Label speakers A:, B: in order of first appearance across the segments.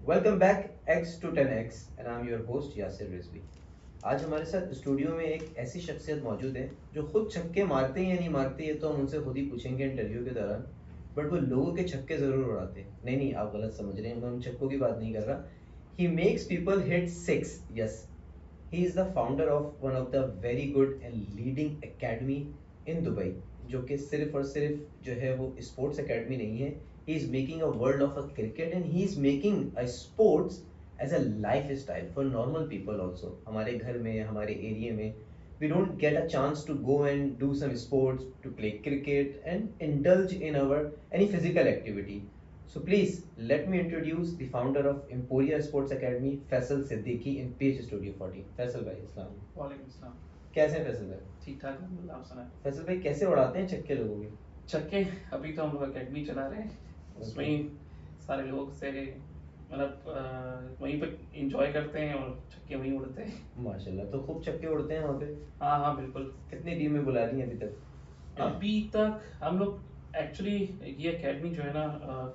A: Welcome back X to 10X and I am your host Yasir Rizvi. आज हमारे साथ studio में एक ऐसी शख्सियत मौजूद है जो खुद छक्के मारते हैं या नहीं मारते, ये तो हम उनसे खुद ही पूछेंगे इंटरव्यू के दौरान। बट वो लोगों के छक्के ज़रूर उड़ाते हैं। नहीं नहीं, आप गलत समझ रहे हैं, मैं उन छक्कों की बात नहीं कर रहा। He makes people hit six. Yes, he is the founder of one of the very good and leading academy in Dubai, जो कि सिर्फ और सिर्फ जो है वो स्पोर्ट्स एकेडमी नहीं है। He is making a world of a cricket and he is making a sports as a life style for normal people also. हमारे घर में, हमारे एरिया में we don't get a chance to go and do some sports, to play cricket and indulge in our any physical activity. So please let me introduce the founder of Emporia Sports Academy, Faisal Siddiqui in Page Studio 40. Faisal भाई अस्सलाम वालेकुम।
B: वालेकुम सलाम।
A: कैसे हैं फैसल भाई?
B: ठीक ठाक है, आप सुनाएं।
A: फैसल भाई कैसे उड़ाते हैं छक्के लोगों के?
B: छक्के अभी तो हम लोग अकेडमी चला रहे हैं, उसमें ही सारे लोग से मतलब वहीं पे इंजॉय करते हैं और छक्के वहीं उड़ते हैं।
A: माशाल्लाह, तो खूब छक्के उड़ते हैं वहाँ पे?
B: हाँ हाँ बिल्कुल।
A: कितनी टीमें बुला ली हैं अभी तक?
B: अभी तक हम लोग एक्चुअली ये एकेडमी जो है ना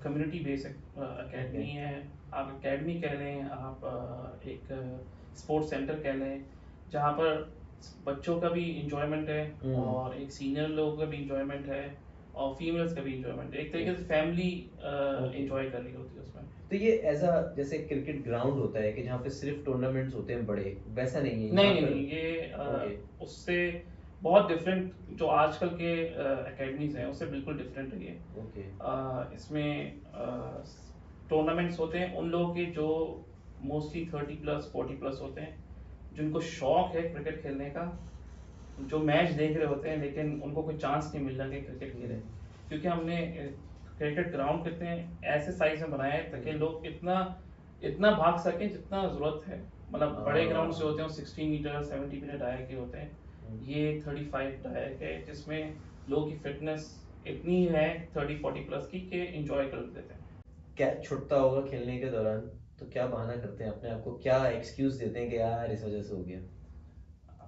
B: कम्युनिटी बेस्ड एकेडमी है। आप एकेडमी कह लें, आप एक स्पोर्ट्स सेंटर कह लें, जहाँ पर बच्चों का भी इंजॉयमेंट है और एक सीनियर लोगों का भी इंजॉयमेंट है और फीमेल्स का भी इंजॉयमेंट है। एक तरीके से फैमिली इंजॉय कर रही होती है उसमें।
A: तो ये एज अ जैसे क्रिकेट ग्राउंड होता है कि जहाँ पे सिर्फ टूर्नामेंट्स होते हैं बड़े, वैसा नहीं है
B: नहीं
A: यहाँ
B: नहीं
A: पर?
B: नहीं, ये
A: ओके।
B: उससे बहुत डिफरेंट जो आजकल के एकेडमीज हैं उससे बिल्कुल डिफरेंट है ये।
A: ओके।
B: इसमें टूर्नामेंट्स होते हैं उन लोगों के जो मोस्टली 30+ 40+ होते हैं, जिनको शौक है क्रिकेट खेलने का, जो मैच देख रहे होते हैं लेकिन उनको कोई चांस नहीं मिल रहा कि क्रिकेट खेले। क्योंकि हमने क्रिकेट ग्राउंड कितने ऐसे साइज में बनाए हैं ताकि लोग इतना इतना भाग सकें जितना ज़रूरत है। मतलब बड़े ग्राउंड से होते हैं 16 मीटर 70 मीटर डायर के होते हैं, ये 35 डायर के, जिसमें लोगों की फिटनेस इतनी है 30-40+ की कि इंजॉय कर लेते हैं।
A: कैच छुटता होगा खेलने के दौरान, तो क्या बहाना करते हैं अपने आप को, क्या एक्सक्यूज देते हैं कि यार इस वजह से हो गया?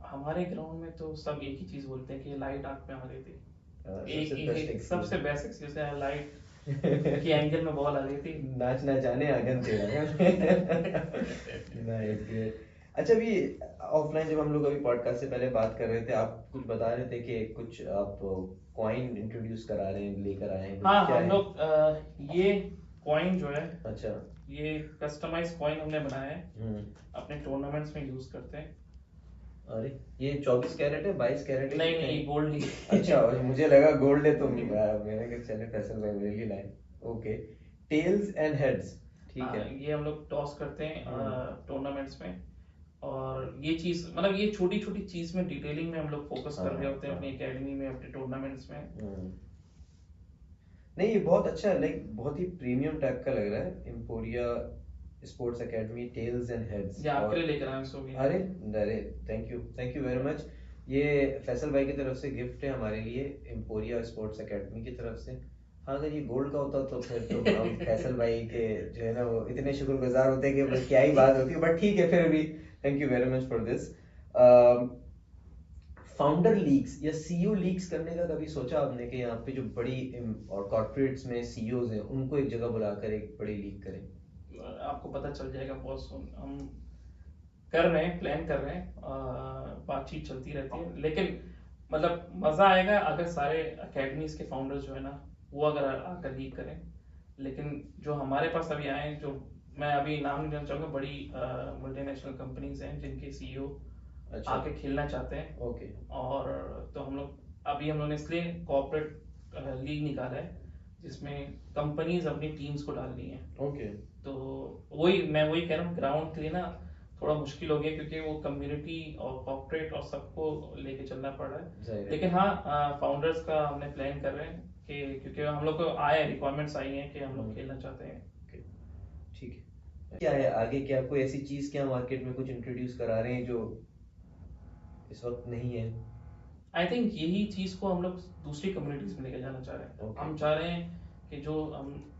B: हमारे ग्राउंड में तो सब एक ही चीज़ बोलते हैं कि लाइट आँख में आ गई थी।
A: सबसे बेस्ट
B: एक
A: एक्सक्यूज
B: सबसे बेस्ट एक्सक्यूज है, लाइट की एंगल में बॉल आ गई थी।
A: नाच ना जाने आंगन टेढ़ा। Nice, good. अच्छा, अभी ऑफलाइन जब हम लोग अभी पॉडकास्ट से पहले बात कर रहे थे, आप कुछ बता रहे थे कि कुछ आप कॉइन इंट्रोड्यूस करा रहे हैं, लेकर आए हैं,
B: हाँ,
A: क्या
B: हम
A: है?
B: लोग ये कॉइन जो है,
A: अच्छा।
B: ये कस्टमाइज कॉइन हमने बनाया है,
A: हम्म।
B: अपने टूर्नामेंट्स में यूज करते हैं।
A: अरे, ये 24 कैरेट है, 22 कैरेट है,
B: नहीं
A: कितने
B: नहीं,
A: हैं?
B: गोल्ड ही।
A: अच्छा, और मुझे लगा गोल्ड है, तो मैंने कहा चले फैसल भाई मेरे लिए लाए। ओके। टेल्स एंड हेड्स, ठीक है।
B: हाँ, ये हम लोग टॉस करते हैं
A: हम्म।
B: टूर्नामेंट्स में। और ये चीज़ मतलब ये छोटी छोटी चीज़ में डिटेलिंग में हम लोग फोकस कर रहे होते हैं अपनी एकेडमी में, अपने टूर्नामेंट्स में।
A: नहीं, ये बहुत अच्छा है, लाइक बहुत ही प्रीमियम टाइप का लग रहा है, Emporia sports academy tails and heads.
B: ये आपके
A: और
B: लिए लेकर आए सो भी।
A: अरे, अरे, थैंक यू वेरी मच। ये फैसल भाई की तरफ से गिफ्ट है हमारे लिए, एम्पोरिया स्पोर्ट्स एकेडमी की तरफ से। हाँ, अगर ये गोल्ड का होता तो फिर तो हम फैसल भाई के जो है ना वो इतने शुक्रगुजार होते कि बस क्या ही बात होती, बट ठीक है फिर भी। Thank you very much for this. Founder leagues या सीईओ लीग्स करने का कभी सोचा आपने कि यहाँ पे जो बड़ी और कॉर्पोरेट्स में सीईओज हैं उनको एक जगह बुलाकर एक बड़ी लीग करें?
B: आपको पता चल जाएगा बहुत सुन, हम कर रहे हैं, प्लान कर रहे हैं, बातचीत चलती रहती है। लेकिन मतलब मज़ा आएगा अगर सारे अकेडमीज के फाउंडर्स जो है ना वो अगर आकर लीड करें। लेकिन जो हमारे पास अभी आए हैं, जो मैं अभी नाम नहीं लेना चाहूँगा, बड़ी मल्टीनेशनल कंपनीज हैं जिनके सीईओ
A: अच्छा।
B: आके खेलना चाहते हैं।
A: ओके।
B: और तो हम लोग ने इसलिए कॉर्पोरेट लीग निकाला है जिसमें कंपनीज अपनी टीम्स को डाल रही हैं।
A: ओके।
B: तो वही कह रहा हूँ, ग्राउंड के लिए ना थोड़ा मुश्किल हो गया क्योंकि वो कम्युनिटी और कॉर्पोरेट और सबको लेके चलना पड़ रहा है। लेकिन हाँ, फाउंडर्स का हमने प्लान कर रहे हैं कि क्योंकि हम लोग को आए रिक्वायरमेंट्स आई हैं कि हम लोग खेलना चाहते हैं।
A: ठीक है। क्या है आगे, क्या कोई ऐसी चीज क्या मार्केट में कुछ इंट्रोड्यूस करा रहे हैं जो इस वक्त नहीं है?
B: आई थिंक यही चीज़ को हम लोग दूसरी कम्युनिटीज में लेके जाना चाह रहे हैं। हम चाह रहे हैं कि जो हम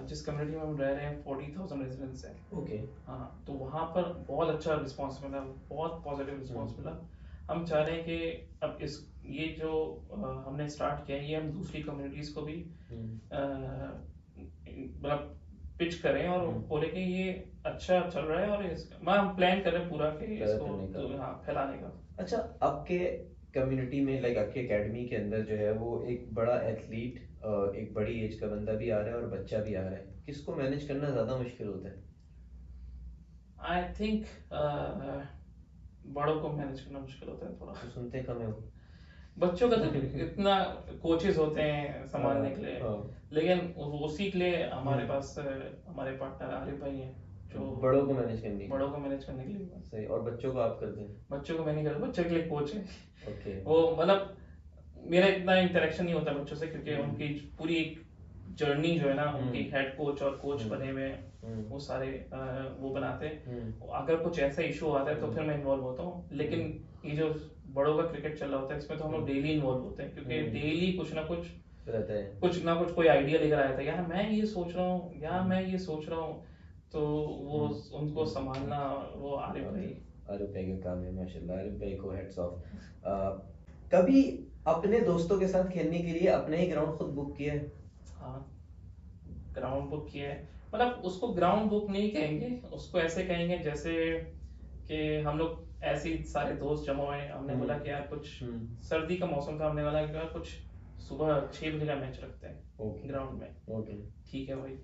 B: जिस कम्युनिटी में हम रह रहे हैं 40,000 रेजिडेंट्स हैं।
A: ओके।
B: हाँ, तो वहाँ पर बहुत अच्छा रिस्पांस मिला, बहुत पॉजिटिव रिस्पांस मिला। हम चाह रहे हैं कि अब ये जो हमने स्टार्ट किया है ये हम दूसरी कम्युनिटीज़ को भी मतलब पिच करें और बोले कि ये अच्छा चल रहा है और हम प्लान कर रहे हैं पूरा कि इसको हाँ फैलाने का।
A: अच्छा, आपके कम्युनिटी में लाइक आपके एकेडमी के अंदर जो है वो एक बड़ा एथलीट, एक बड़ी एज का बंदा भी आ रहा है और बच्चा भी आ रहा है, किसको मैनेज करना ज़्यादा मुश्किल होता है?
B: आई थिंक बड़ों को मैनेज करना मुश्किल होता है थोड़ा।
A: तो सुनते कम है वो।
B: बच्चों का तो इतना कोचेस होते हैं संभालने के लिए, लेकिन उसी के लिए हमारे पास हमारे पार्टनर आरिफ भाई हैं जो
A: बड़ों को मैनेज करने
B: के लिए।
A: सही। और बच्चों को आप करते हैं?
B: बच्चों को मैं नहीं करता, बच्चों के लिए कोच है।
A: ओके।
B: वो मतलब मेरा इतना इंटरेक्शन नहीं होता बच्चों से, क्योंकि उनकी पूरी एक जर्नी जो है ना, उनकी हेड कोच और कोच बने हुए वो सारे वो बनाते हैं। अगर कुछ ऐसा इशू आता है तो फिर मैं इन्वॉल्व होता हूँ, लेकिन ये जो बड़ों का क्रिकेट चल रहा होता है इसमें तो हम लोग डेली इन्वॉल्व होते हैं, क्योंकि डेली कुछ ना कुछ
A: रहता है,
B: कुछ ना कुछ कोई आइडिया लेकर आया था, यार मैं ये सोच रहा हूँ, यार मैं ये सोच रहा हूँ, तो वो उनको संभालना वो आरिफ भाई
A: का काम है। माशाल्लाह, आरिफ भाई को हेड्स ऑफ। कभी अपने दोस्तों के साथ खेलने के लिए अपने ही ग्राउंड खुद बुक किया है?
B: हाँ, ग्राउंड बुक किया है। मतलब उसको ग्राउंड बुक नहीं कहेंगे, उसको ऐसे कहेंगे जैसे कि हम लोग ऐसे ही सारे दोस्त जमा हुए, हमने बोला कि यार कुछ सर्दी का मौसम था, हमने बोला कि यार कुछ सुबह 6 बजे का मैच रखते हैं ग्राउंड में। ठीक है भाई,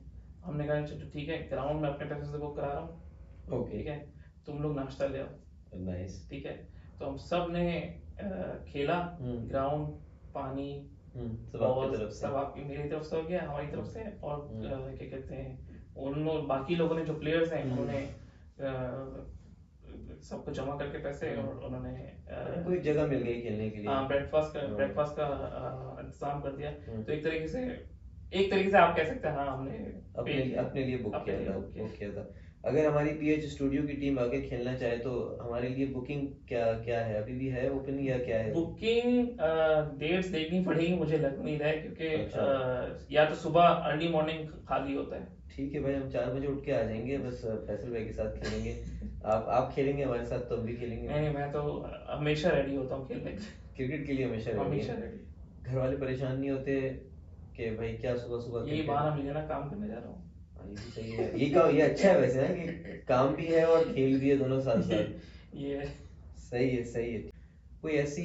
B: हमने कहा चलो ठीक है, ग्राउंड में अपने पैसे से बुक करा रहा हूँ, ठीक है, तुम लोग नाश्ता ले आओ।
A: नाइस।
B: ठीक है, तो हम सब ने खेला, ग्राउंड, पानी,
A: सब आपकी तरफ से?
B: सब आपकी, मेरी तरफ से हो गया, हमारी तरफ से, और क्या कहते हैं उन बाकी लोगों ने जो प्लेयर्स हैं उन्होंने सबको जमा करके पैसे, और उन्होंने
A: कोई जगह मिल गई खेलने के लिए,
B: हाँ ब्रेकफास्ट का इंतजाम कर दिया। तो एक तरीके से आप कह सकते हैं हाँ हमने
A: अपने लिए बुक किया था। अगर हमारी पीएच स्टूडियो की टीम आके खेलना चाहे तो हमारे लिए बुकिंग क्या क्या है, अभी भी है ओपन या क्या है?
B: बुकिंग डेट्स देखनी पड़ेगी, मुझे लग नहीं रहा है, क्योंकि या तो सुबह अर्ली मॉर्निंग खाली होता है।
A: ठीक है भाई, हम 4 बजे उठ के आ जाएंगे, बस फैसल भाई के साथ खेलेंगे। आप खेलेंगे हमारे साथ तो हम भी खेलेंगे।
B: नहीं, मैं तो हमेशा रेडी होता हूँ खेलने के,
A: क्रिकेट के लिए हमेशा रेडी। घर वाले परेशान नहीं होते कि भाई क्या सुबह सुबह?
B: यही बहाना मिल गया ना, काम करने जा रहा हूँ।
A: ये भी सही है, ये अच्छा है वैसे ना, कि काम भी है और खेल भी है, दोनों साथ साथ।
B: ये
A: सही है। कोई ऐसी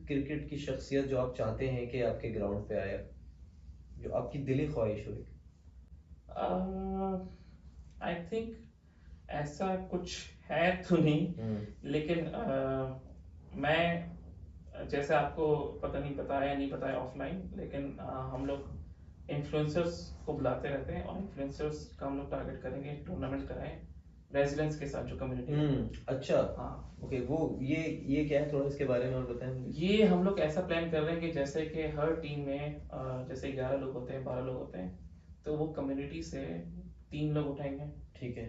A: क्रिकेट की शख्सियत जो आप चाहते हैं कि आपके ग्राउंड पे आए, जो आपकी दिली ख्वाहिश हो?
B: आई थिंक ऐसा कुछ है तो नहीं, लेकिन मैं जैसे आपको पता नहीं पता है या नहीं पता है ऑफलाइन, लेकिन हम लोग इन्फ्लुएंसर्स को बुलाते रहते हैं, और इन्फ्लुएंसर्स का हम लोग टारगेट करेंगे टूर्नामेंट कराएं रेजिडेंट्स के साथ, जो कम्युनिटी।
A: अच्छा, हाँ, ओके। वो ये क्या है, थोड़ा इसके बारे में और बताएं मुझे।
B: ये हम लोग ऐसा प्लान कर रहे हैं कि जैसे कि हर टीम में जैसे 11 लोग होते हैं, 12 लोग होते हैं, तो वो कम्युनिटी से 3 लोग उठाएंगे।
A: ठीक है।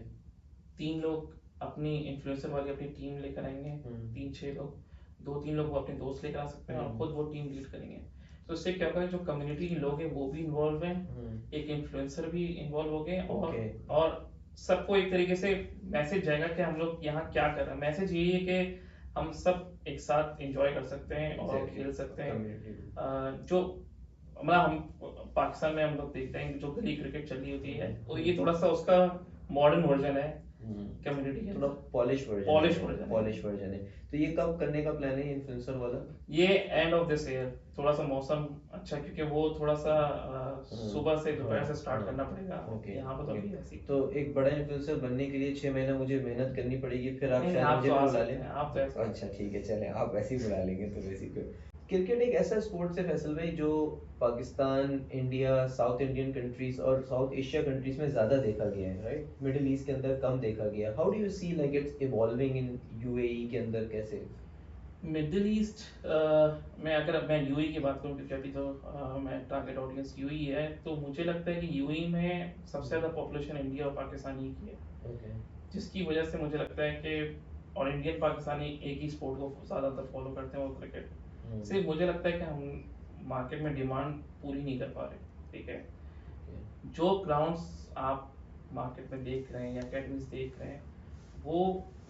B: 3 लोग अपनी इन्फ्लुएंसर वाली अपनी टीम लेकर आएंगे, 3-6 लोग, 2-3 लोग वो अपने दोस्त लेकर आ सकते हैं, और खुद वो टीम लीड करेंगे। तो इससे क्या होगा, जो कम्युनिटी के लोग हैं वो भी इन्वॉल्व हैं, एक इन्फ्लुएंसर भी इन्वॉल्व हो गए, और सबको एक तरीके से मैसेज जाएगा कि हम लोग यहाँ क्या कर रहे हैं। मैसेज यही है कि हम सब एक साथ एंजॉय कर सकते हैं और खेल सकते हैं। जो मतलब हम पाकिस्तान में हम लोग देखते हैं जो गली क्रिकेट चली होती है, तो ये थोड़ा सा उसका मॉडर्न वर्जन है, कम्युनिटी के
A: थोड़ा पॉलिश वर्जन है। तो ये कब करने का प्लान है इन्फ्लुएंसर वाला?
B: ये एंड ऑफ दिस ईयर, थोड़ा सा मौसम अच्छा, क्योंकि वो थोड़ा सा सुबह से दोपहर से स्टार्ट करना पड़ेगा यहाँ पर, तो अभी ऐसी।
A: तो एक बड़ा इन्फ्लुएंसर बनने के लिए 6 महीना मुझे मेहनत करनी पड़ेगी, फिर आप शायद मुझे बुला लें।
B: आप तो ऐसे।
A: अच्छा ठीक है, चलें, आप ऐसे ही बुला लेंगे तो वैसे ही। क्रिकेट एक ऐसा स्पोर्ट्स है फैसल भाई जो Pakistan, India, south Indian countries और साउथ एशिया कंट्रीज में ज़्यादा देखा गया है, राइट? मिडिल ईस्ट के अंदर कम देखा गया। How do you see like it's evolving in UAE के अंदर, कैसे?
B: मिडिल ईस्ट में अगर मैं यूएई की बात करूं, क्योंकि अभी तो मैं टारगेट ऑडियंस यूएई है, तो मुझे लगता है कि यूएई में सबसे ज़्यादा पॉपुलेशन इंडिया और पाकिस्तानी की है, जिसकी वजह से मुझे लगता है कि और इंडियन पाकिस्तानी एक ही स्पोर्ट को ज़्यादातर फॉलो करते हैं, वो क्रिकेट। सिर्फ मुझे लगता है कि हम मार्केट में डिमांड पूरी नहीं कर पा रहे, ठीक है? जो ग्राउंड्स आप मार्केट में देख रहे हैं या अकेडमीज देख रहे हैं, वो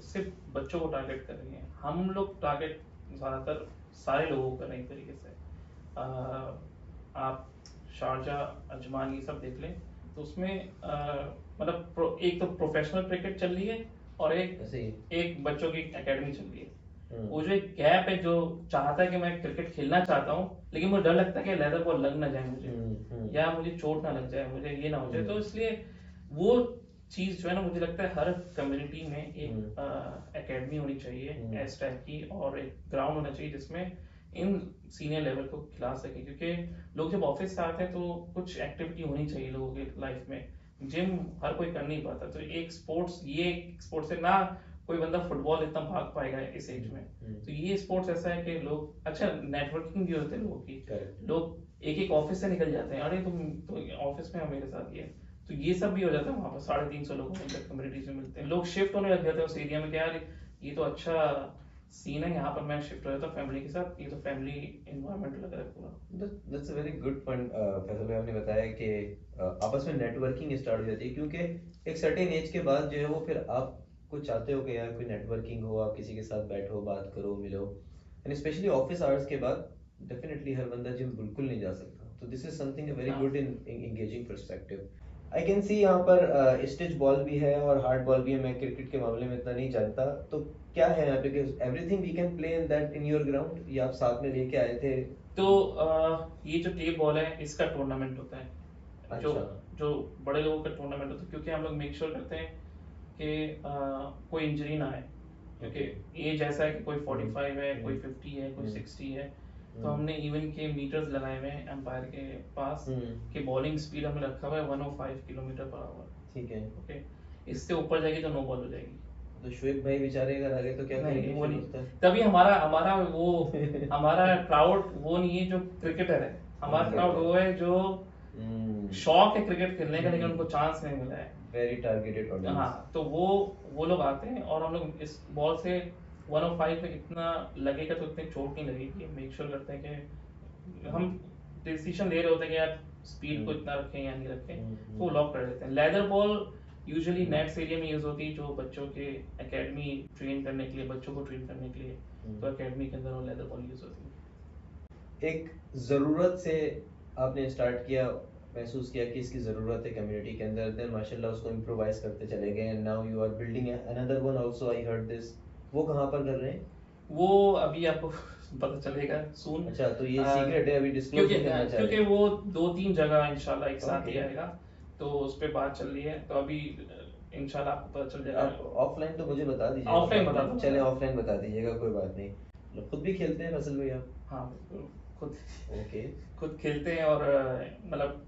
B: सिर्फ बच्चों को टारगेट कर रही हैं। हम लोग टारगेट ज़्यादातर सारे लोगों को कर रहे हैं एक तरीके से। आप शारजा, अजमान ये सब देख लें, तो उसमें एक तो प्रोफेशनल क्रिकेट चल रही है और
A: ऐसे ही।
B: एक बच्चों की एकेडमी चल रही है। वो
A: हम्म।
B: जो एक गैप है, जो चाहता है कि मैं क्रिकेट खेलना चाहता हूँ लेकिन मुझे डर लगता है कि लेदर बॉल लग ना जाए मुझे,
A: हम्म।
B: या मुझे चोट ना लग जाए, मुझे ये ना हो जाए, तो
A: हम्म।
B: इसलिए वो चीज़ जो है ना, मुझे लगता है हर कम्युनिटी में
A: हम्म।
B: एक एकेडमी होनी चाहिए
A: हम्म।
B: इस टाइप की, और एक ग्राउंड होना चाहिए जिसमें इन सीनियर लेवल को खिला सके, क्योंकि लोग जब ऑफिस से आते हैं तो कुछ एक्टिविटी होनी चाहिए लोगों की लाइफ में। जिम हर कोई कर नहीं पाता, तो एक स्पोर्ट्स, ये एक स्पोर्ट्स है ना, कोई बंदा फुटबॉल इतना भाग पाएगा इस एज में, तो ये स्पोर्ट्स ऐसा है कि लोग, अच्छा नेटवर्किंग भी होते हैं लोगों की,
A: करेक्ट।
B: लोग एक एक ऑफिस से निकल जाते हैं, अरे तुम तो ऑफिस में हो मेरे साथ, ये तो ये सब भी हो जाता है वहाँ पर, 350 लोगों में कम्युनिटीज में मिलते हैं, लोग शिफ्ट होने लग जाते हैं उस एरिया में कि यार ये तो अच्छा सीन है, यहाँ पर मैं शिफ्ट हो जाता हूँ फैमिली के साथ, ये तो फैमिली इन्वायरमेंट लग रहा है पूरा।
A: That's a very good point Faisal भाई, आपने बताया कि आपस में नेटवर्किंग स्टार्ट हो जाती है, क्योंकि एक सर्टेन एज के बाद जो है वो फिर आप कुछ चाहते हो कि यार कोई नेटवर्किंग हो, आप किसी के साथ बैठो, बात करो, मिलो, एंड स्पेशली ऑफिस आवर्स के बाद डेफिनेटली हर बंदा जिम बिल्कुल नहीं जा सकता, तो दिस इज समथिंग वेरी
B: हाँ,
A: good in engaging perspective. I can see यहाँ पर स्टिच बॉल भी है और हार्ड बॉल भी है, मैं क्रिकेट के मामले में इतना नहीं जानता, तो क्या है यहाँ पे, everything we can play in that in your ground, या आप साथ में लेके आए थे?
B: तो ये जो टेप बॉल है इसका टूर्नामेंट होता है, जो
A: अच्छा।
B: जो बड़े लोगों का टूर्नामेंट होता है, क्योंकि हम लोग मेक श्योर करते हैं कि कोई इंजरी ना आए, क्योंकि
A: ओके।
B: एज ऐसा है कि कोई 45 है, कोई
A: हम्म।
B: 50 है, कोई
A: हम्म।
B: 60 है, तो
A: हम्म।
B: हमने इवन के मीटर्स लगाए हुए हैं एम्पायर के पास
A: हम्म।
B: कि बॉलिंग स्पीड हमने रखा हुआ है 105 किलोमीटर पर आवर।
A: ठीक है।
B: ओके, इससे ऊपर जाएगी तो नो बॉल हो जाएगी।
A: तो शुएब भाई बेचारे अगर आ गए तो क्या
B: नहीं
A: करेंगे
B: वो
A: फिर
B: नहीं,
A: उस टाइम?
B: तभी हमारा हमारा वो हमारा क्राउड वो नहीं है जो क्रिकेटर है, हमारा क्राउड वो है जो शौक है क्रिकेट खेलने का लेकिन उनको चांस नहीं मिला है।
A: Very targeted audience.
B: हाँ, तो वो लोग आते हैं और हम लोग इस बॉल से 105 में इतना लगेगा तो इतनी चोट नहीं लगेगी, मेक श्योर करते हैं कि हम डिसीजन ले रहे होते हैं कि यार स्पीड को इतना रखें या नहीं रखें, तो वो लॉक कर देते हैं। Leather ball usually nets area में यूज होती है, जो बच्चों के एकेडमी ट्रेन करने के लिए, बच्चों को ट्रेन करने के लिए, तो एकेडमी के अंदर वो लेदर बॉल यूज होती है।
A: एक ज़रूरत से आपने स्टार्ट किया, महसूस किया कि इसकी ज़रूरत है कम्युनिटी के अंदर, देन माशाल्लाह उसको इम्प्रोवाइज करते चले गए, and now you are building another one also, I heard this. वो कहाँ पर कर रहे हैं?
B: वो अभी आपको पता चलेगा सून।
A: अच्छा, तो ये सीक्रेट है, अभी डिस्क्लोज
B: क्योंकि
A: नहीं करना चाह
B: क्योंकि
A: रहे?
B: वो 2-3 जगह इंशाल्लाह एक साथ ही
A: ओके।
B: आएगा, तो उस पे बात चल रही है, तो अभी इंशाल्लाह आपको पता चल जाएगा।
A: आप ऑफलाइन तो मुझे बता दीजिएगा,
B: ऑफलाइन
A: बाद
B: बता
A: में।
B: दूंगा।
A: चलें ऑफलाइन बता दीजिएगा, कोई बात नहीं। मतलब खुद भी खेलते हैं फसल भाई आप?
B: हाँ बिल्कुल, खुद
A: ओके।
B: खुद खेलते हैं, और मतलब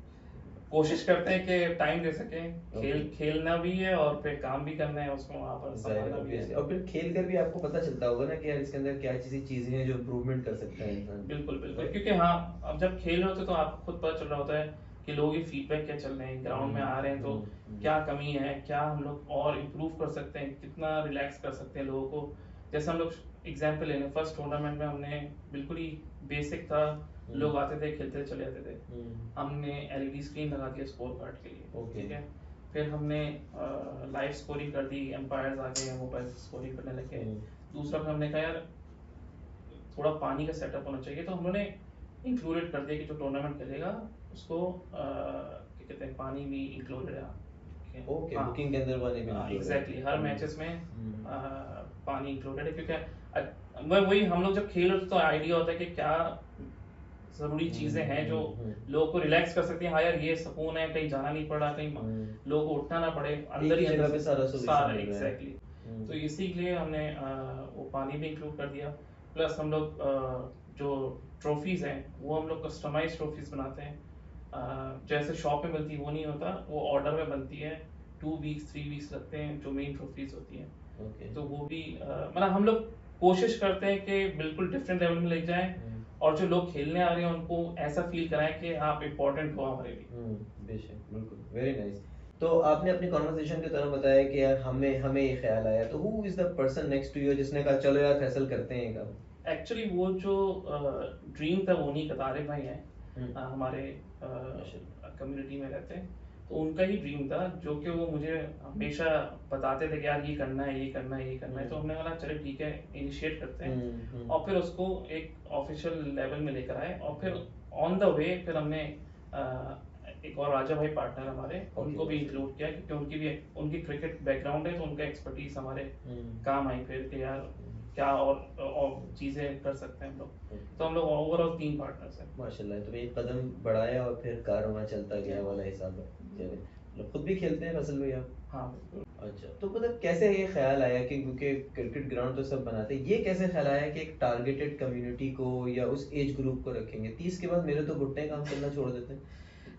B: कोशिश करते हैं कि टाइम दे सकें,
A: ओके।
B: खेलना भी है और फिर काम भी करना है उसमें, वहाँ पर
A: जाहिर
B: संभालना भी
A: ऑब्वियसली,
B: है।
A: और फिर खेल कर भी आपको पता चलता होगा ना कि यार इसके अंदर क्या चीज़ें चीज़ें हैं जो इम्प्रूवमेंट कर सकता है इंसान,
B: बिल्कुल बिल्कुल,
A: राइट?
B: क्योंकि हाँ, अब जब खेल रहे होते हैं तो आपको खुद पता चल रहा होता है कि लोगों की फीडबैक क्या चल रहे हैं, ग्राउंड में आ रहे हैं तो क्या कमी है, क्या हम लोग और इम्प्रूव कर सकते हैं, कितना रिलैक्स कर सकते हैं लोगों को। जैसे हम लोग एग्जाम्पल ले लें, फर्स्ट टूर्नामेंट में हमने बिल्कुल ही बेसिक था, लोग आते थे खेलते चले जाते थे, हमने एलईडी स्क्रीन लगा दिया स्कोर कार्ड के लिए,
A: ओके।
B: ठीक है, फिर हमने लाइव स्कोरिंग कर दी, एम्पायर्स आ गए, मोबाइल स्कोरिंग करने लगे। दूसरा फिर हमने कहा यार थोड़ा पानी का सेटअप होना चाहिए, तो हम लोगों ने इंक्लूडेड कर दिया कि जो टूर्नामेंट खेलेगा उसको क्या कहते हैं, पानी भी इंक्लूडेड है।
A: ओके,
B: हाँ,
A: बुकिंग के अंदर वाले भी included है।
B: एग्जैक्टली, हर मैचेस में
A: हम्म।
B: पानी इंक्लूडेड है, क्योंकि वही हम लोग जब खेल रहे तो आइडिया होता है कि क्या जरूरी चीजें हैं जो लोगों को रिलैक्स कर सकती हैं। हाँ यार ये सुकून है, कहीं जाना नहीं पड़ा, कहीं लोगों को उठना ना पड़े, अंदर ही
A: जगह
B: अंदर
A: पे सारा solution मिल रहा है।
B: एग्जैक्टली। तो इसीलिए हमने वो पानी भी इंक्लूड कर दिया, प्लस हम लोग जो ट्रॉफीज हैं वो हम लोग कस्टमाइज ट्रॉफीज बनाते हैं, जैसे शॉप में मिलती है वो नहीं होता, वो ऑर्डर में बनती है, 2 वीक्स 3 वीक्स लगते हैं जो मेन ट्रॉफीज होती हैं।
A: ओके।
B: तो वो भी मतलब हम लोग कोशिश करते हैं कि बिल्कुल डिफरेंट लेवल में ले जाएं, और जो लोग खेलने आ रहे हैं उनको ऐसा फील कराएं कि आप इम्पोर्टेंट हो हमारे लिए।
A: बेशक, बिल्कुल, वेरी नाइस। तो आपने अपनी कॉन्वर्सेशन के दौरान बताया कि यार हमें हमें ये ख्याल आया, तो who is the person next to you जिसने कहा चलो यार फैसल करते हैं ये काम?
B: एक्चुअली वो जो ड्रीम था वो नहीं, कतारे भाई हैं, हमारे
A: माशाल्लाह।
B: कम्युनिटी में रहते हैं, तो उनका ही ड्रीम था, जो कि वो मुझे हमेशा बताते थे कि यार ये करना है, ये करना है, ये करना है, तो हमने बोला चलो ठीक है, इनिशिएट करते हैं, और फिर उसको एक ऑफिशियल लेवल में लेकर आए, और फिर ऑन द वे फिर हमने एक और राजा भाई पार्टनर हमारे, उनको भी
A: okay.
B: इंक्लूड किया क्योंकि उनकी क्रिकेट बैकग्राउंड है, तो उनका एक्सपर्टीज हमारे काम आई फिर कि यार क्या और चीज़ें कर सकते हैं हम लोग। तो हम लोग ओवरऑल 3 पार्टनर्स हैं।
A: माशाल्लाह, तो एक कदम बढ़ाया और फिर कारवां चलता गया वाला हिसाब है। चलिए, मतलब खुद भी खेलते हैं फसल भैया?
B: हाँ बिल्कुल।
A: अच्छा, तो मतलब कैसे ये ख्याल आया कि क्योंकि क्रिकेट ग्राउंड तो सब बनाते हैं, ये कैसे ख्याल आया कि एक टारगेटेड कम्युनिटी को या उस एज ग्रुप को रखेंगे? 30 के बाद मेरे तो घुटने काम करना छोड़ देते हैं।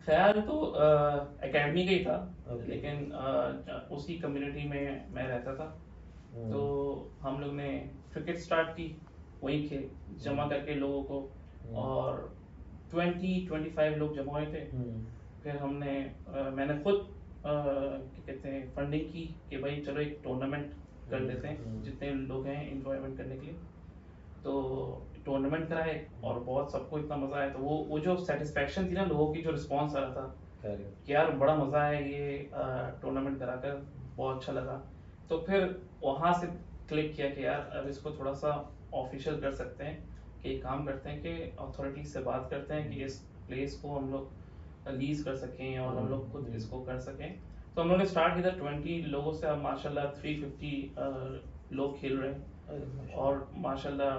B: ख्याल तो एकेडमी का ही था,
A: Okay.
B: लेकिन उसी कम्युनिटी में मैं रहता था, तो हम लोग ने क्रिकेट स्टार्ट की वहीं खेल जमा करके लोगों को, और 20-25 लोग जमा हुए थे। फिर मैंने खुद क्या कहते हैं फंडिंग की कि भाई चलो एक टूर्नामेंट कर लेते हैं, जितने लोग हैं इंजॉयमेंट करने के लिए। तो टूर्नामेंट कराए और बहुत सबको इतना मजा आया, तो वो जो सेटिस्फेक्शन थी ना लोगों की, जो रिस्पांस आ रहा था कि यार बड़ा मजा है ये टूर्नामेंट कराकर, बहुत अच्छा लगा। तो फिर वहाँ से क्लिक किया कि यार अब इसको थोड़ा सा ऑफिशियल कर सकते हैं, कि एक काम करते हैं कि अथॉरिटी से बात करते हैं कि इस प्लेस को हम लोग लीज कर सकें और हम लोग खुद इसको कर सकें। तो हम लोगों ने स्टार्ट किया था 20 लोगों से, अब माशाल्लाह 350 लोग खेल रहे हैं, और माशाल्लाह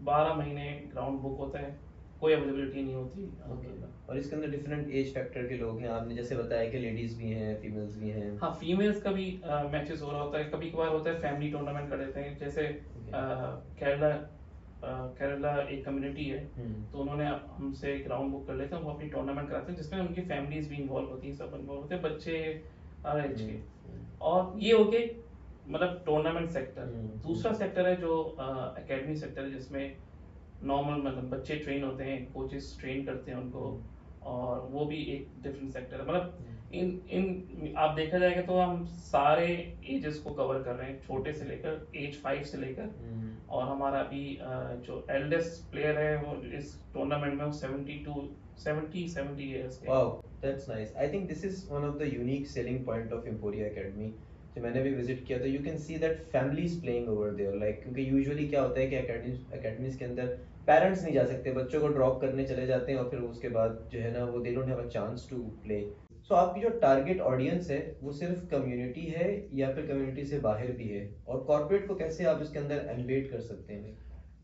B: 12 महीने ग्राउंड बुक होता है, कोई अवेलेबिलिटी नहीं होती अल्हम्दुलिल्लाह।
A: और इसके अंदर डिफरेंट एज फैक्टर के लोग हैं, आपने जैसे बताया कि लेडीज भी हैं, फीमेल्स भी हैं।
B: हाँ, फीमेल्स का भी मैचेस हो रहा होता है, कभी कभार होता है फैमिली टूर्नामेंट कर देते हैं, जैसे केरला केरला एक कम्युनिटी है, तो उन्होंने हमसे ग्राउंड बुक कर लेते हैं, वो अपनी टूर्नामेंट कराते हैं जिसमें उनकी फैमिलीज भी इन्वॉल्व होती हैं, सब इन्वॉल्व होते हैं, बच्चे हर एज के। और ये हो गए मतलब टूर्नामेंट सेक्टर। दूसरा सेक्टर है जो एकेडमी सेक्टर है, जिसमें नॉर्मल मतलब बच्चे ट्रेन होते हैं, कोचेस ट्रेन करते हैं उनको, और वो भी एक डिफरेंट सेक्टर है। मतलब इन इन आप देखा जाएगा तो हम सारे एजेस को कवर कर रहे हैं, छोटे से लेकर एज 5 से लेकर, और हमारा अभी जो एल्डेस्ट प्लेयर है वो इस टूर्नामेंट में वो 70 इयर्स के।
A: Wow, that's nice. I think this is one of the unique selling point of Emporia academy. जो मैंने भी विजिट किया, तो you can see that families playing over there, like क्योंकि यूजुअली क्या होता है कि एकेडमीज के अंदर पेरेंट्स नहीं जा सकते, बच्चों को ड्रॉप करने चले जाते हैं और फिर उसके बाद जो है ना वो they don't have a chance to play. So आपकी जो टारगेट ऑडियंस है वो सिर्फ कम्युनिटी है या फिर कम्युनिटी से बाहर भी है, और कॉर्पोरेट को कैसे आप इसके अंदर एम्बेड कर सकते हैं?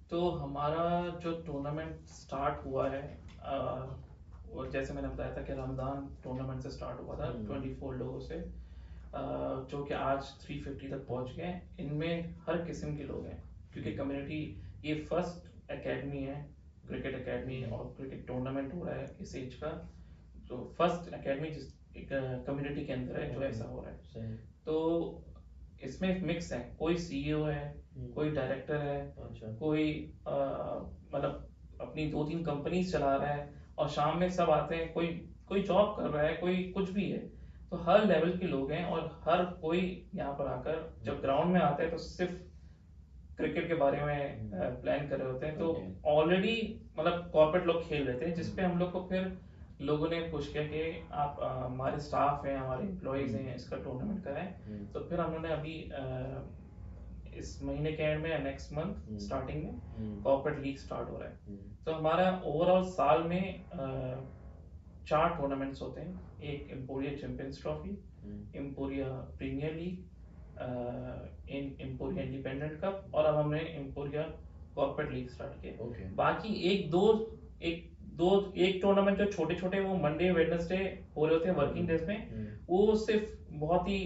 B: तो हमारा जो टूर्नामेंट स्टार्ट हुआ है, वो जैसे मैंने बताया था कि रमज़ान टूर्नामेंट से स्टार्ट हुआ था 24 लोगों से, जो कि आज 350 तक पहुंच गए हैं। इनमें हर किस्म के लोग हैं, क्योंकि कम्युनिटी ये फर्स्ट एकेडमी है, क्रिकेट एकेडमी, और क्रिकेट टूर्नामेंट हो रहा है इस एज का, तो फर्स्ट एकेडमी जिस कम्युनिटी के अंदर है जो ऐसा हो रहा है। तो इसमें मिक्स है, कोई सीईओ है, कोई डायरेक्टर है, कोई मतलब अपनी 2-3 कंपनीज चला रहा है, और शाम में सब आते हैं, कोई कोई जॉब कर रहा है, कोई कुछ भी है। तो हर लेवल के लोग हैं, और हर कोई यहाँ पर आकर जब ग्राउंड में आता है तो सिर्फ क्रिकेट के बारे में प्लान कर रहे होते हैं। तो ऑलरेडी मतलब कॉर्पोरेट लोग खेल रहे थे, जिसपे हम लोग को फिर लोगों ने पुश किया कि आप हमारे स्टाफ हैं, हमारे एम्प्लॉयज हैं, इसका टूर्नामेंट कराएं। तो फिर हम लोगों ने अभी इस महीने के एंड में या नेक्स्ट मंथ स्टार्टिंग में कॉर्पोरेट लीग स्टार्ट हो रहा है। तो हमारा ओवरऑल साल में 4 टूर्नामेंट्स होते हैं, एक Emporia champions trophy, Emporia premier league, Emporia independent cup, और अब हमने एम्पोरिया कॉर्पोरेट लीग स्टार्ट किया। बाकी एक टूर्नामेंट जो छोटे छोटे वो मंडे वेडनेसडे हो रहे होते हैं वर्किंग डेज में, वो सिर्फ बहुत ही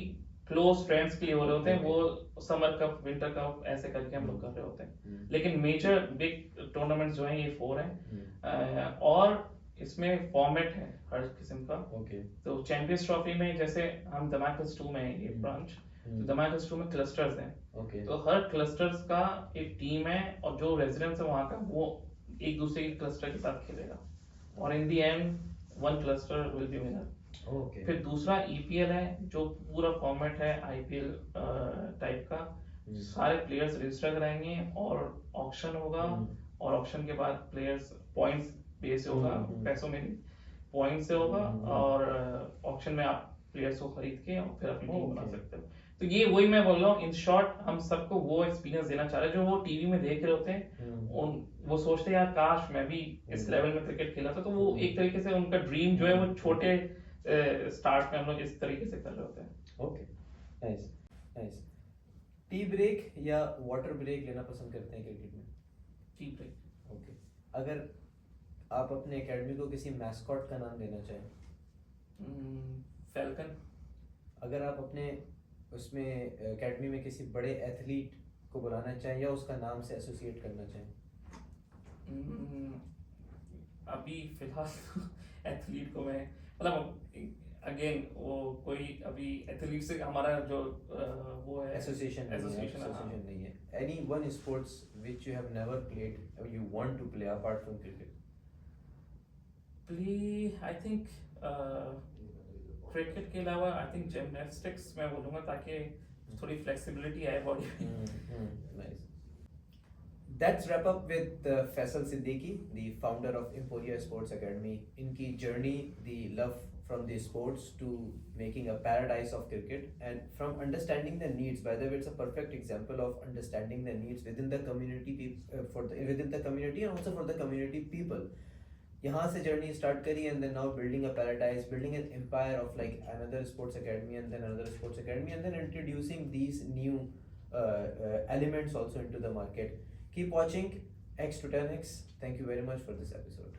B: क्लोज फ्रेंड्स के लिए हो रहे होते हैं, वो समर कप, विंटर कप ऐसे करके हम लोग कर रहे होते हैं। लेकिन मेजर बिग टूर्नामेंट जो हैं ये 4 हैं, और इसमें फॉर्मेट है हर किस्म का। तो चैंपियंस ट्रॉफी में जैसे हम दमाकस 2 में है ये ब्रांच, तो दमाकस 2 में क्लस्टर्स हैं। तो हर क्लस्टर्स का एक टीम है, और जो रेजिडेंट्स है वहाँ का वो एक दूसरे के क्लस्टर के साथ खेलेगा, और in the end one cluster will be winner. फिर दूसरा ईपीएल है, जो पूरा फॉर्मेट है आईपीएल टाइप का। सारे प्लेयर्स रजिस्टर कराएंगे और ऑक्शन होगा, और ऑक्शन के बाद प्लेयर्स पॉइंट्स बेस होगा, पैसों में पॉइंट से होगा, और ऑक्शन में आप प्लेयर्स को खरीद के और फिर अपनी टीम बना सकते हो। तो ये वही मैं बोल रहा हूँ, इन शॉर्ट हम सबको वो एक्सपीरियंस देना चाह रहे हैं जो वो टीवी में देख रहे होते हैं। उन वो सोचते हैं यार काश मैं भी इस लेवल में क्रिकेट खेला था, तो वो एक तरीके से उनका ड्रीम जो है वो छोटे स्टार्ट में हम लोग इस तरीके से कर रहे होते हैं।
A: Okay, nice nice. Tea break या वाटर ब्रेक लेना पसंद करते हैं क्रिकेट में?
B: Tea break.
A: ओके, अगर आप अपने एकेडमी को किसी मैस्कॉट का नाम देना चाहें?
B: फैल्कन।
A: अगर आप अपने उसमें एकेडमी में किसी बड़े एथलीट को बुलाना चाहें या उसका नाम से एसोसिएट करना चाहें?
B: अभी फिलहाल एथलीट को मैं मतलब अगेन वो कोई अभी एथलीट से हमारा जो वो है
A: एसोसिएशन नहीं है। Any one sports which you have never played or you want to play apart from cricket?
B: Play I think cricket के अलावा आई थिंक जिमनास्टिक्स मैं बोलूँगा, ताकि थोड़ी फ्लेक्सिबिलिटी आए बॉडी में।
A: Nice. That's wrap up with Faisal Siddiqui, the founder of Emporia Sports Academy. इनकी journey, the love from the sports to making a paradise of cricket, and from understanding the needs. By the way, it's a perfect example of understanding the needs within the community, within the community and also for the community people. यहाँ से journey start करी and then now building a paradise, building an empire of like another sports academy and then another sports academy and then introducing these new elements also into the market. Keep watching X to 10X. Thank you very much for this episode.